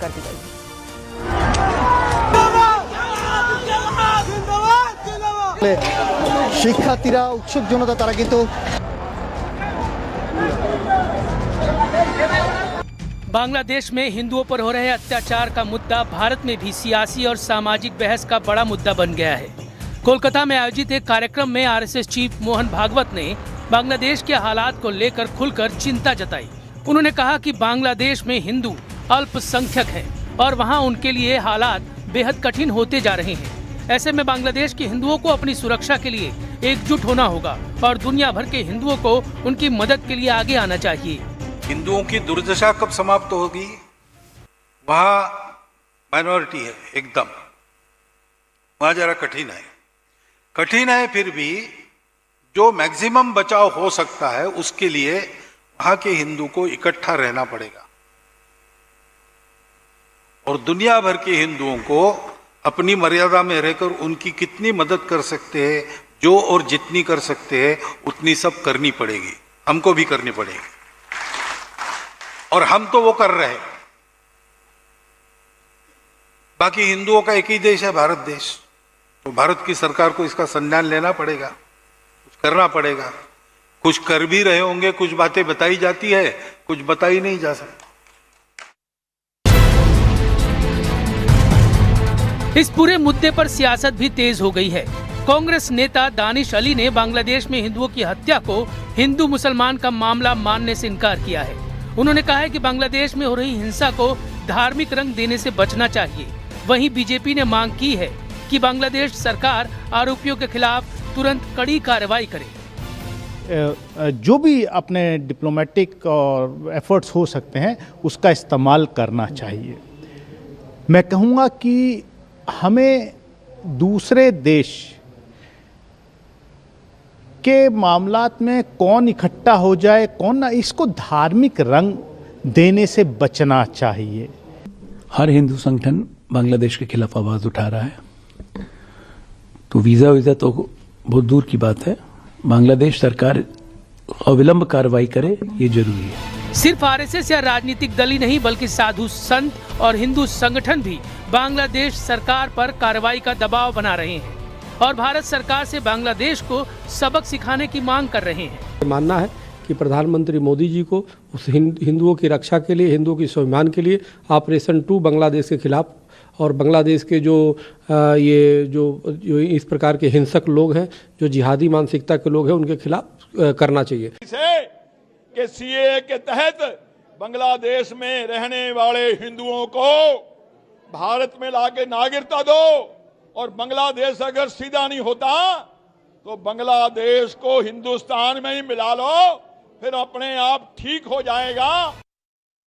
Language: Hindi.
कर दी गई। শিক্ষার্থীরা উৎসুক জনতা তারা কিন্তু बांग्लादेश में हिंदुओं पर हो रहे अत्याचार का मुद्दा भारत में भी सियासी और सामाजिक बहस का बड़ा मुद्दा बन गया है। कोलकाता में आयोजित एक कार्यक्रम में आरएसएस चीफ मोहन भागवत ने बांग्लादेश के हालात को लेकर खुलकर चिंता जताई। उन्होंने कहा कि बांग्लादेश में हिंदू अल्पसंख्यक हैं और वहां उनके लिए हालात बेहद कठिन होते जा रहे हैं। ऐसे में बांग्लादेश के हिंदुओं को अपनी सुरक्षा के लिए एकजुट होना होगा और दुनिया भर के हिंदुओं को उनकी मदद के लिए आगे आना चाहिए। हिंदुओं की दुर्दशा कब समाप्त होगी? वहां माइनॉरिटी है एकदम, वहां जरा कठिन है, फिर भी जो मैक्सिमम बचाव हो सकता है उसके लिए वहां के हिंदू को इकट्ठा रहना पड़ेगा और दुनिया भर के हिंदुओं को अपनी मर्यादा में रहकर उनकी कितनी मदद कर सकते हैं, जो और जितनी कर सकते हैं उतनी सब करनी पड़ेगी, हमको भी करनी पड़ेगी और हम तो वो कर रहे हैं। बाकी हिंदुओं का एक ही देश है, भारत देश, तो भारत की सरकार को इसका संज्ञान लेना पड़ेगा, कुछ करना पड़ेगा। कुछ कर भी रहे होंगे, कुछ बातें बताई जाती है, कुछ बताई नहीं जा सकती। इस पूरे मुद्दे पर सियासत भी तेज हो गई है। कांग्रेस नेता दानिश अली ने बांग्लादेश में हिंदुओं की हत्या को हिंदू मुसलमान का मामला मानने से इनकार किया है। उन्होंने कहा है कि बांग्लादेश में हो रही हिंसा को धार्मिक रंग देने से बचना चाहिए। वहीं बीजेपी ने मांग की है कि बांग्लादेश सरकार आरोपियों के खिलाफ तुरंत कड़ी कार्रवाई करे। जो भी अपने डिप्लोमेटिक और एफर्ट्स हो सकते हैं उसका इस्तेमाल करना चाहिए। मैं कहूँगा कि हमें दूसरे देश के मामलात में कौन इकट्ठा हो जाए कौन ना, इसको धार्मिक रंग देने से बचना चाहिए। हर हिंदू संगठन बांग्लादेश के खिलाफ आवाज उठा रहा है, तो वीजा तो बहुत दूर की बात है। बांग्लादेश सरकार अविलंब कार्रवाई करे, ये जरूरी है। सिर्फ आरएसएस या राजनीतिक दल ही नहीं बल्कि साधु संत और हिंदू संगठन भी बांग्लादेश सरकार पर कार्रवाई का दबाव बना रहे हैं और भारत सरकार से बांग्लादेश को सबक सिखाने की मांग कर रहे हैं। मानना है कि प्रधानमंत्री मोदी जी को उस हिंदुओं की रक्षा के लिए, हिंदुओं की स्वाभिमान के लिए ऑपरेशन 2 बांग्लादेश के खिलाफ और बांग्लादेश के जो इस प्रकार के हिंसक लोग हैं, जो जिहादी मानसिकता के लोग हैं, उनके खिलाफ करना चाहिए। कि सीए के तहत बांग्लादेश में रहने वाले हिंदुओं को भारत में लाके नागरिकता दो और बांग्लादेश अगर सीधा नहीं होता तो बांग्लादेश को हिंदुस्तान में ही मिला लो, फिर अपने आप ठीक हो जाएगा।